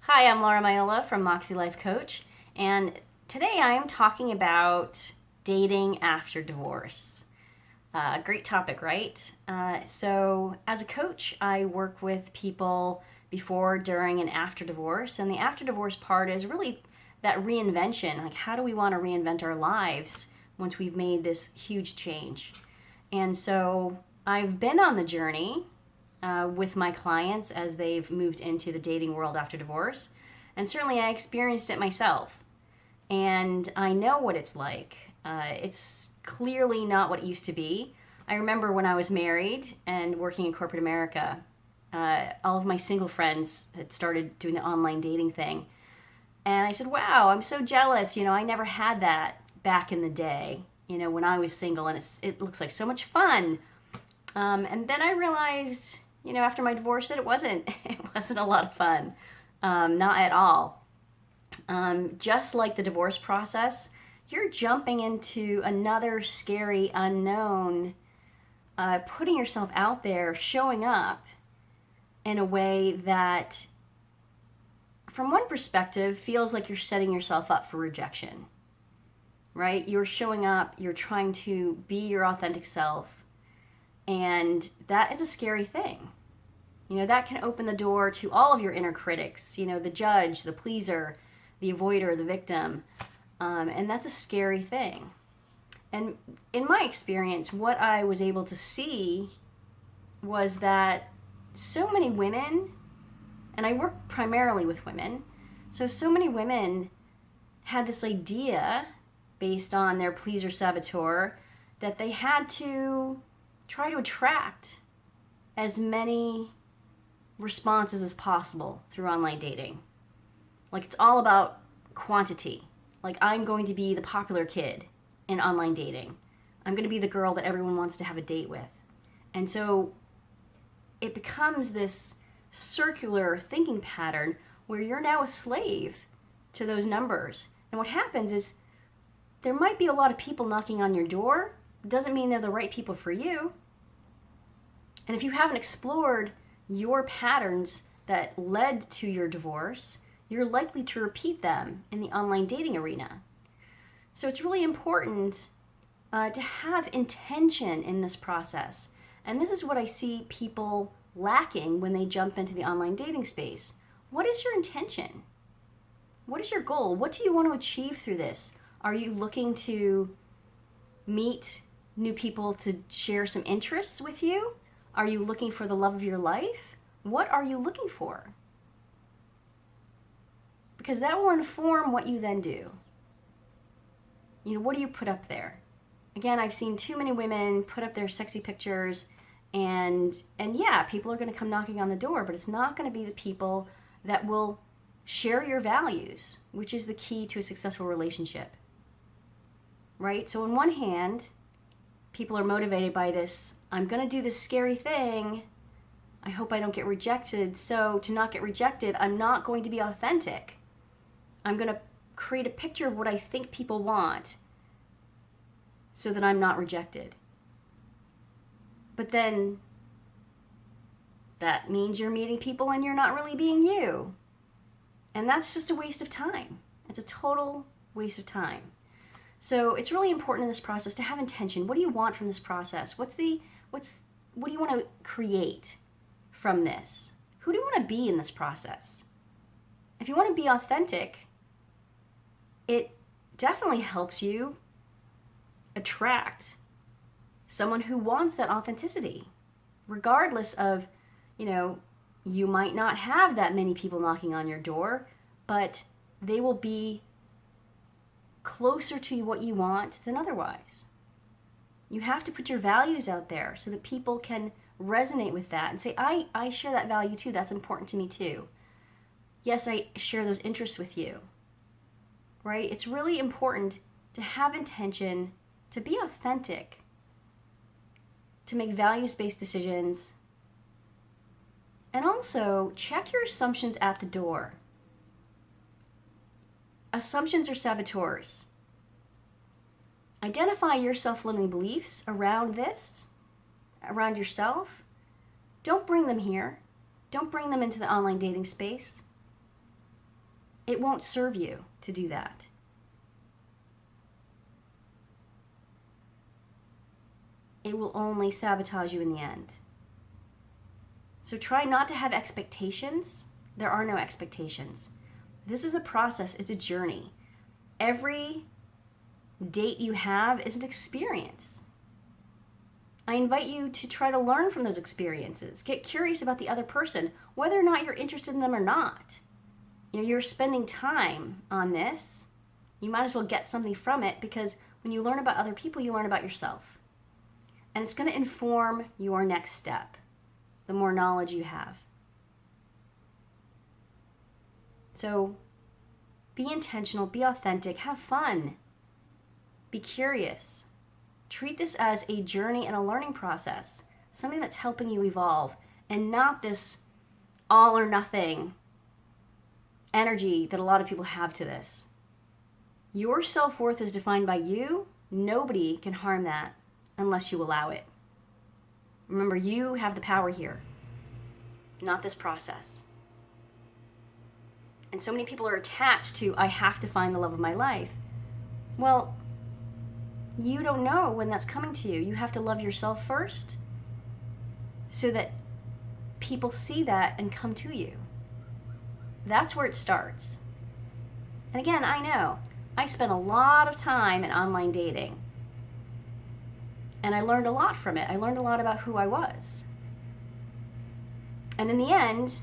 Hi, I'm Laura Miolla from Moxie Life Coach, and today I am talking about dating after divorce. Great topic, right? As a coach, I work with people before, during, and after divorce, and the after divorce part is really that reinvention. Like, how do we want to reinvent our lives once we've made this huge change? And so I've been on the journey with my clients as they've moved into the dating world after divorce. And certainly I experienced it myself. And I know what it's like. It's clearly not what it used to be. I remember when I was married and working in corporate America, all of my single friends had started doing the online dating thing. And I said, wow, I'm so jealous. I never had that back in the day, when I was single. And it looks like so much fun. And then I realized, after my divorce, that it wasn't. It wasn't a lot of fun, not at all. Just like the divorce process, you're jumping into another scary unknown, putting yourself out there, showing up in a way that, from one perspective, feels like you're setting yourself up for rejection. Right? You're showing up. You're trying to be your authentic self. And that is a scary thing. That can open the door to all of your inner critics, the judge, the pleaser, the avoider, the victim. And that's a scary thing. And in my experience, what I was able to see was that so many women, and I work primarily with women, so many women had this idea based on their pleaser saboteur that they had to try to attract as many responses as possible through online dating. Like, it's all about quantity. Like, I'm going to be the popular kid in online dating. I'm going to be the girl that everyone wants to have a date with. And so it becomes this circular thinking pattern where you're now a slave to those numbers. And what happens is there might be a lot of people knocking on your door. It doesn't mean they're the right people for you. And if you haven't explored your patterns that led to your divorce, you're likely to repeat them in the online dating arena. So it's really important to have intention in this process. And this is what I see people lacking when they jump into the online dating space. What is your intention? What is your goal? What do you want to achieve through this? Are you looking to meet new people to share some interests with you? Are you looking for the love of your life? What are you looking for? Because that will inform what you then do. What do you put up there? Again, I've seen too many women put up their sexy pictures, and yeah, people are going to come knocking on the door, but it's not going to be the people that will share your values, which is the key to a successful relationship. Right? So on one hand, people are motivated by this, I'm going to do this scary thing. I hope I don't get rejected. So to not get rejected, I'm not going to be authentic. I'm going to create a picture of what I think people want so that I'm not rejected. But then that means you're meeting people and you're not really being you. And that's just a waste of time. It's a total waste of time. So it's really important in this process to have intention. What do you want from this process? What do you want to create from this? Who do you want to be in this process? If you want to be authentic, it definitely helps you attract someone who wants that authenticity, regardless of, you might not have that many people knocking on your door, but they will be closer to what you want than otherwise. You have to put your values out there so that people can resonate with that and say, I share that value too. That's important to me too. Yes, I share those interests with you. Right? It's really important to have intention, to be authentic, to make values-based decisions, and also check your assumptions at the door. Assumptions are saboteurs. Identify your self-limiting beliefs around this, around yourself. Don't bring them here. Don't bring them into the online dating space. It won't serve you to do that. It will only sabotage you in the end. So try not to have expectations. There are no expectations. This is a process, it's a journey. Every date you have is an experience. I invite you to try to learn from those experiences. Get curious about the other person, whether or not you're interested in them or not. You're spending time on this. You might as well get something from it, because when you learn about other people, you learn about yourself. And it's going to inform your next step, the more knowledge you have. So be intentional, be authentic, have fun, be curious. Treat this as a journey and a learning process, something that's helping you evolve, and not this all or nothing energy that a lot of people have to this. Your self-worth is defined by you. Nobody can harm that unless you allow it. Remember, you have the power here, not this process. And so many people are attached to, I have to find the love of my life. Well, you don't know when that's coming to you. You have to love yourself first so that people see that and come to you. That's where it starts. And again, I know, I spent a lot of time in online dating. And I learned a lot from it. I learned a lot about who I was. And in the end,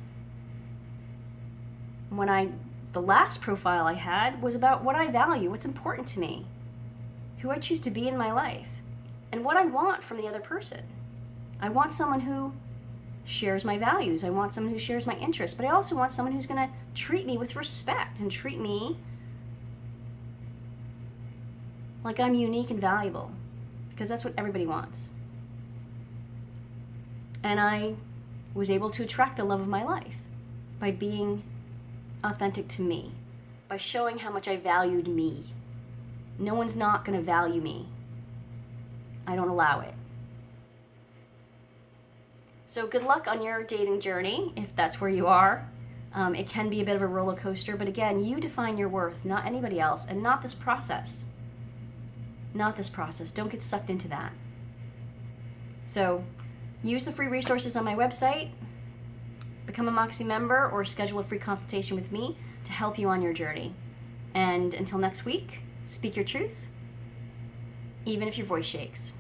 the last profile I had was about what I value, what's important to me, who I choose to be in my life, and what I want from the other person. I want someone who shares my values. I want someone who shares my interests, but I also want someone who's going to treat me with respect and treat me like I'm unique and valuable, because that's what everybody wants. And I was able to attract the love of my life by being authentic to me, by showing how much I valued me. No one's not going to value me. I don't allow it. So good luck on your dating journey, if that's where you are. It can be a bit of a roller coaster, but again, you define your worth, not anybody else, and not this process. Not this process. Don't get sucked into that. So use the free resources on my website, become a Moxie member, or schedule a free consultation with me to help you on your journey. And until next week, speak your truth, even if your voice shakes.